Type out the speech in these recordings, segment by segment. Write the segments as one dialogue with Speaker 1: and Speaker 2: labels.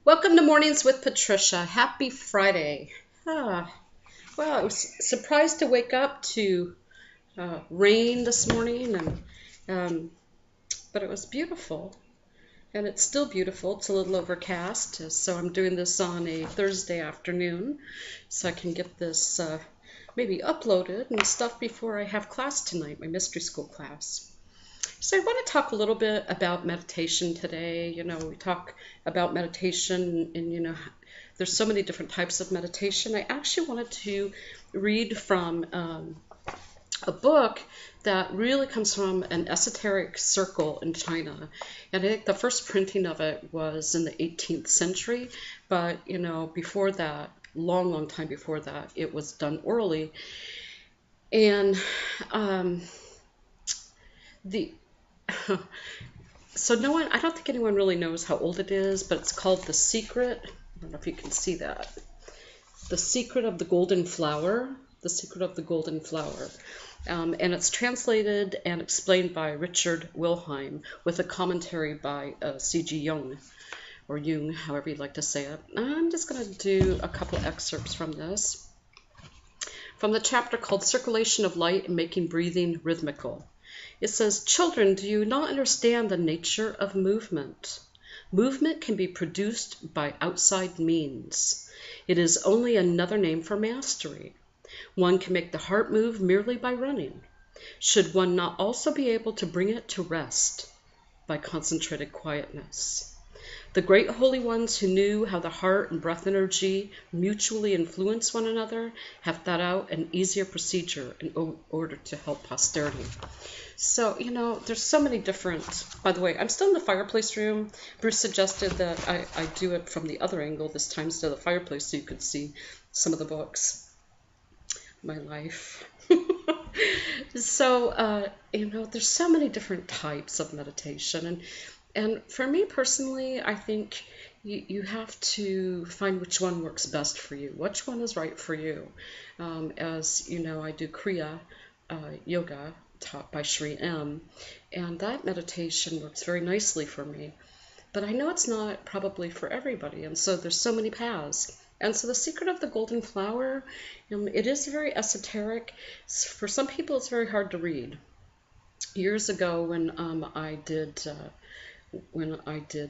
Speaker 1: Welcome to Mornings with Patricia. Happy Friday. Well, I was surprised to wake up to rain this morning, and um, but it was beautiful, and it's still beautiful. It's a little overcast, so I'm doing this on a Thursday afternoon, so I can get this maybe uploaded and stuff before I have class tonight, my mystery school class. So I want to talk a little bit about meditation today. We talk about meditation and, there's so many different types of meditation. I actually wanted to read from a book that really comes from an esoteric circle in China. And I think the first printing of it was in the 18th century, but, before that, long time before that, it was done orally. And the So I don't think anyone really knows how old it is, but it's called The Secret. I don't know if you can see that. The Secret of the Golden Flower. The Secret of the Golden Flower. And it's translated and explained by Richard Wilhelm with a commentary by C.G. Jung, or Jung, however you'd like to say it. I'm just going to do a couple excerpts from this. From the chapter called Circulation of Light and Making Breathing Rhythmical. It says, "Children, do you not understand the nature of movement? Movement can be produced by outside means. It is only another name for mastery. One can make the heart move merely by running. Should one not also be able to bring it to rest by concentrated quietness? The great holy ones who knew how the heart and breath energy mutually influence one another have thought out an easier procedure in order to help posterity." So, there's so many different, by the way, I'm still in the fireplace room. Bruce suggested that I do it from the other angle this time instead of the fireplace so you could see some of the books, my life. So, there's so many different types of meditation. And for me personally, I think you have to find which one works best for you, which one is right for you. As you know, I do Kriya yoga taught by Sri M, and that meditation works very nicely for me. But I know it's not probably for everybody, and so there's so many paths. And so The Secret of the Golden Flower, it is very esoteric. For some people, it's very hard to read. Years ago, when I did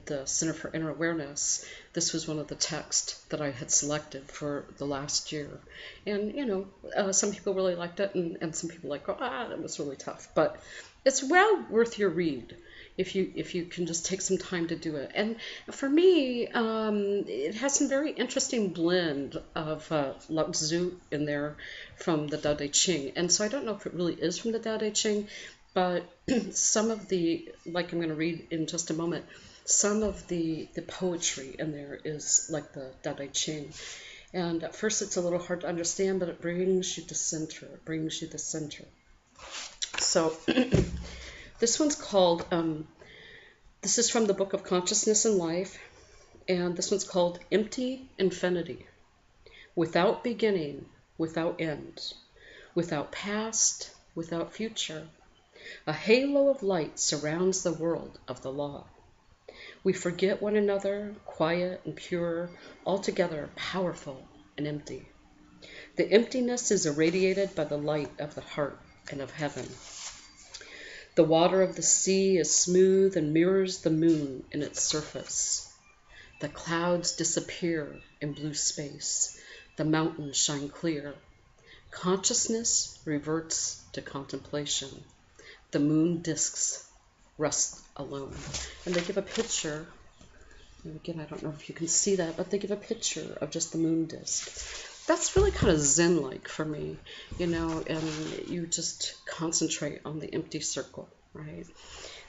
Speaker 1: the Center for Inner Awareness, this was one of the texts that I had selected for the last year. And, some people really liked it, and some people that was really tough. But it's well worth your read if you can just take some time to do it. And for me, it has some very interesting blend of Lao Tzu in there from the Tao Te Ching. And so I don't know if it really is from the Tao Te Ching, but some of the, like I'm going to read in just a moment, some of the poetry in there is like the Tao Te Ching. And at first it's a little hard to understand, but it brings you to center. It brings you to center. So this one's called, this is from the Book of Consciousness and Life, and this one's called Empty Infinity. Without beginning, without end, without past, without future. A halo of light surrounds the world of the law. We forget one another, quiet and pure, altogether powerful and empty. The emptiness is irradiated by the light of the heart and of heaven. The water of the sea is smooth and mirrors the moon in its surface. The clouds disappear in blue space. The mountains shine clear. Consciousness reverts to contemplation. The moon disks rest alone. And they give a picture, and again, I don't know if you can see that, but they give a picture of just the moon disk. That's really kind of Zen-like for me, and you just concentrate on the empty circle, right?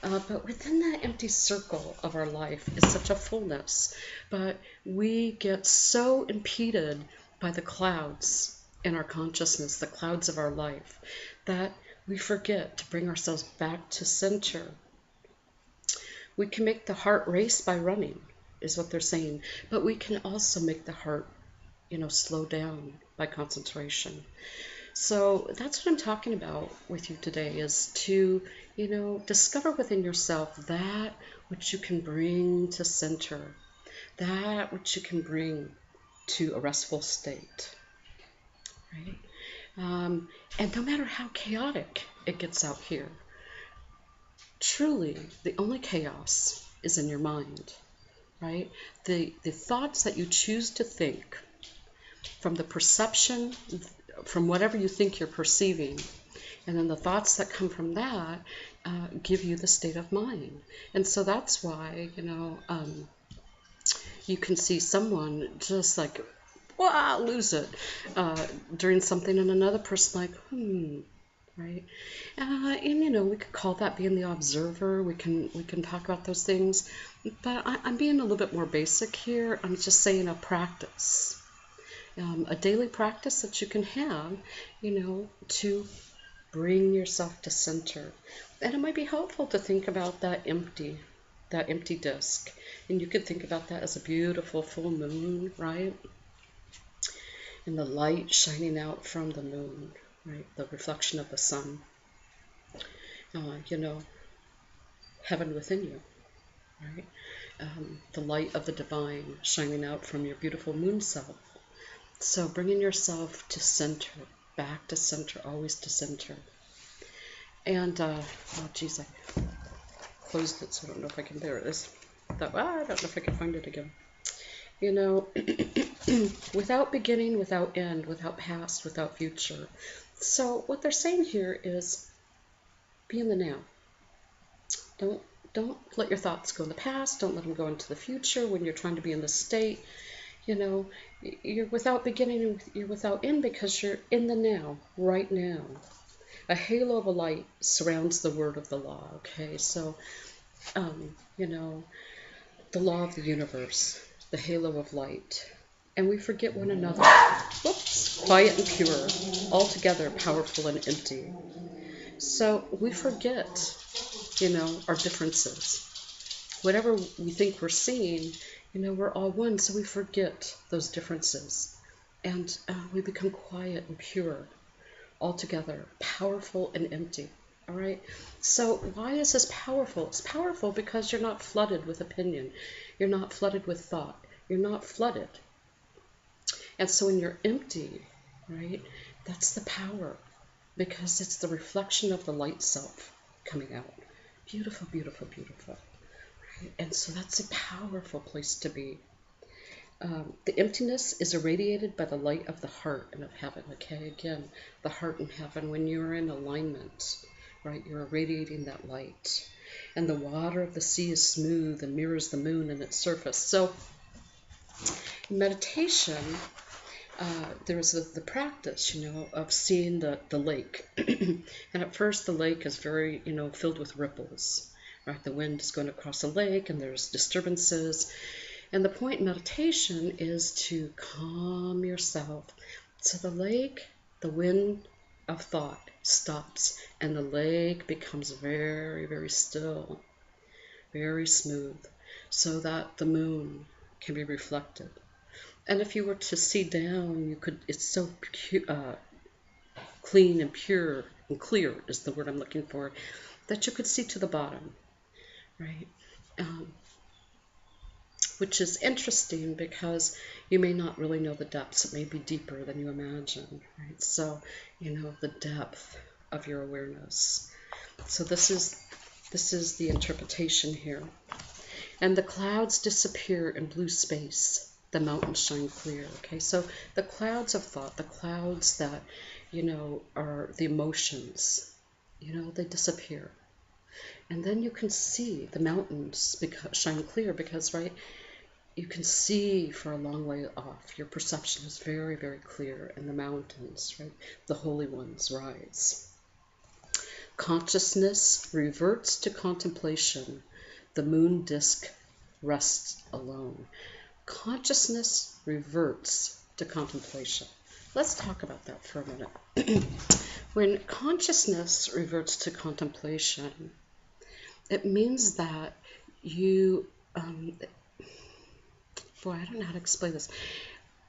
Speaker 1: But within that empty circle of our life is such a fullness, but we get so impeded by the clouds in our consciousness, the clouds of our life, that we forget to bring ourselves back to center. We can make the heart race by running, is what they're saying, but we can also make the heart, slow down by concentration. So that's what I'm talking about with you today, is to, discover within yourself that which you can bring to center, that which you can bring to a restful state, right? And no matter how chaotic it gets out here, truly the only chaos is in your mind, right? The thoughts that you choose to think from the perception, from whatever you think you're perceiving, and then the thoughts that come from that give you the state of mind. And so that's why, you can see someone just like, wow, lose it during something, and another person like, right? And we could call that being the observer. We can talk about those things, but I'm being a little bit more basic here. I'm just saying a practice, a daily practice that you can have, to bring yourself to center. And it might be helpful to think about that empty disc. And you could think about that as a beautiful full moon, right? And the light shining out from the moon, right? The reflection of the sun. Heaven within you, right? The light of the divine shining out from your beautiful moon self. So bringing yourself to center, back to center, always to center. And, oh geez, I closed it, so I don't know if I can, there it is. I don't know if I can find it again. Without beginning, without end, without past, without future. So what they're saying here is be in the now. Don't let your thoughts go in the past. Don't let them go into the future when you're trying to be in this state. You're without beginning, you're without end, because you're in the now, right now. A halo of a light surrounds the word of the law, okay? So, the law of the universe, the halo of light. And we forget one another. Whoops, quiet and pure, altogether powerful and empty. So we forget, our differences. Whatever we think we're seeing, we're all one, so we forget those differences. And we become quiet and pure, altogether powerful and empty. All right. So why is this powerful? It's powerful because you're not flooded with opinion. You're not flooded with thought. You're not flooded. And so when you're empty, right, that's the power, because it's the reflection of the light self coming out. Beautiful, beautiful, beautiful. Right? And so that's a powerful place to be. The emptiness is irradiated by the light of the heart and of heaven. Okay, again, the heart and heaven. When you're in alignment, right, you're irradiating that light. And the water of the sea is smooth and mirrors the moon in its surface. So in meditation, there was the practice, of seeing the lake. And at first the lake is very, filled with ripples. Right, the wind is going across the lake and there's disturbances. And the point in meditation is to calm yourself. So the lake, the wind of thought stops, and the lake becomes very, very still, very smooth, so that the moon can be reflected. And if you were to see down, it's so clean and pure and clear is the word I'm looking for, that you could see to the bottom, right? Which is interesting because you may not really know the depths. It may be deeper than you imagine, right? So, the depth of your awareness. So this is the interpretation here. And the clouds disappear in blue space. The mountains shine clear. Okay, so the clouds of thought, the clouds that, are the emotions, they disappear. And then you can see the mountains shine clear because, right, you can see for a long way off. Your perception is very, very clear. And the mountains, right, the holy ones rise. Consciousness reverts to contemplation. The moon disk rests alone. Consciousness reverts to contemplation. Let's talk about that for a minute. When consciousness reverts to contemplation, it means that you, I don't know how to explain this.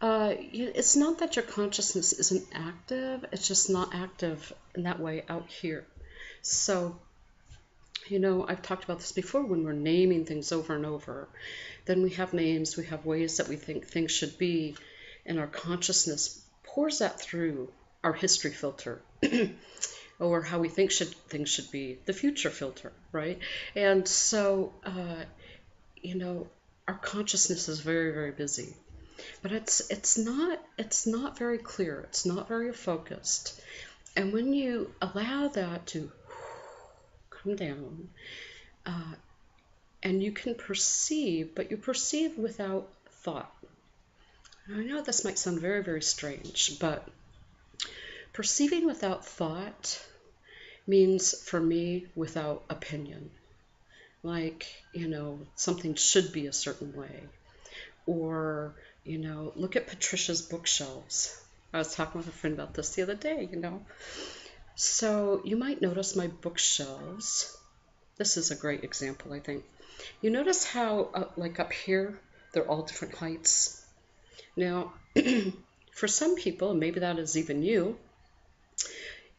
Speaker 1: It's not that your consciousness isn't active, it's just not active in that way out here. So I've talked about this before when we're naming things over and over. Then we have names, we have ways that we think things should be, and our consciousness pours that through our history filter. Or how we think things should be, the future filter, right? And so, our consciousness is very, very busy, but it's not very clear. It's not very focused. And when you allow that to come down, and you can perceive, but you perceive without thought. I know this might sound very, very strange, but perceiving without thought means, for me, without opinion. Like, something should be a certain way. Or, look at Patricia's bookshelves. I was talking with a friend about this the other day, So you might notice my bookshelves. This is a great example, I think. You notice how, like up here, they're all different heights. Now, for some people, and maybe that is even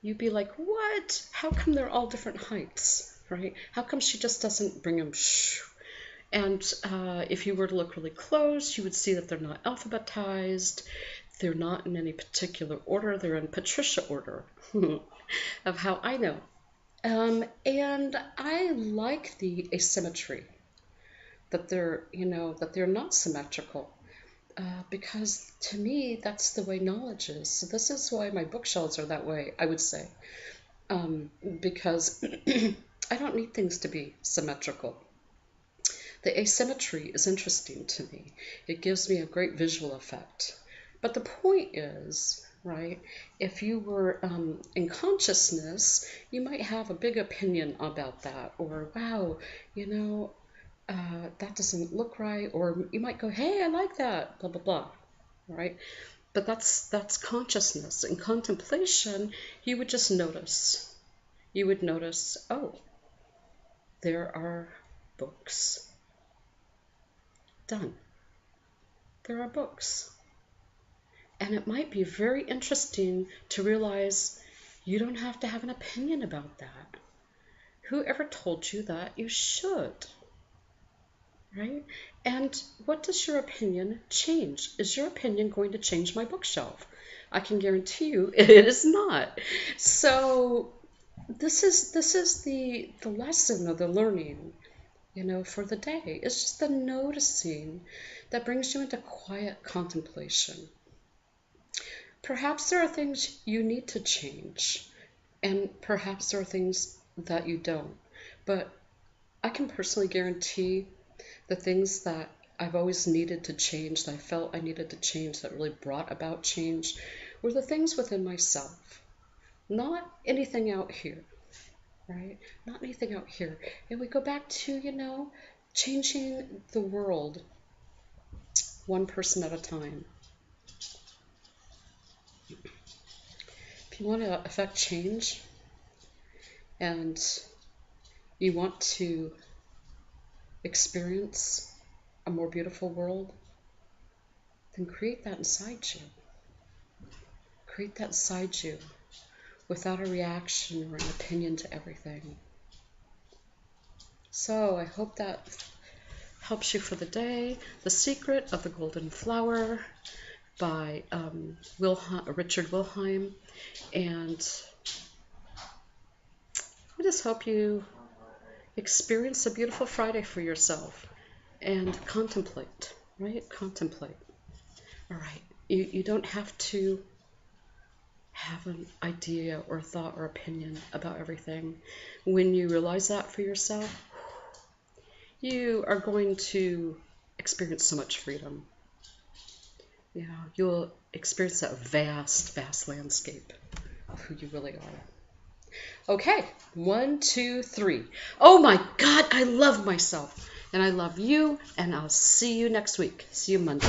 Speaker 1: you'd be like, what? How come they're all different heights, right? How come she just doesn't bring them? And if you were to look really close, you would see that they're not alphabetized. They're not in any particular order. They're in Patricia order of how I know. And I like the asymmetry, that they're not symmetrical. Because to me, that's the way knowledge is. So this is why my bookshelves are that way, I would say. Because I don't need things to be symmetrical. The asymmetry is interesting to me. It gives me a great visual effect. But the point is, right, if you were in consciousness, you might have a big opinion about that. Or, wow, that doesn't look right, or you might go, hey, I like that, blah, blah, blah, right? But that's consciousness. In contemplation, you would just notice. You would notice, oh, there are books. Done. There are books. And it might be very interesting to realize you don't have to have an opinion about that. Whoever told you that you should? Right? And what does your opinion change? Is your opinion going to change my bookshelf? I can guarantee you it is not. So this is the lesson of the learning, for the day. It's just the noticing that brings you into quiet contemplation. Perhaps there are things you need to change, and perhaps there are things that you don't. But I can personally guarantee the things that I've always needed to change, that I felt I needed to change, that really brought about change, were the things within myself. Not anything out here, right? Not anything out here. And we go back to, changing the world one person at a time. If you want to affect change and you want to experience a more beautiful world, then create that inside you. Create that inside you without a reaction or an opinion to everything. So I hope that helps you for the day. The Secret of the Golden Flower by Richard Wilhelm. And I just hope you experience a beautiful Friday for yourself and contemplate, right? Contemplate. All right. You don't have to have an idea or thought or opinion about everything. When you realize that for yourself, you are going to experience so much freedom. You'll experience that vast, vast landscape of who you really are. Okay, 1, 2, 3. Oh my God, I love myself. And I love you, and I'll see you next week. See you Monday.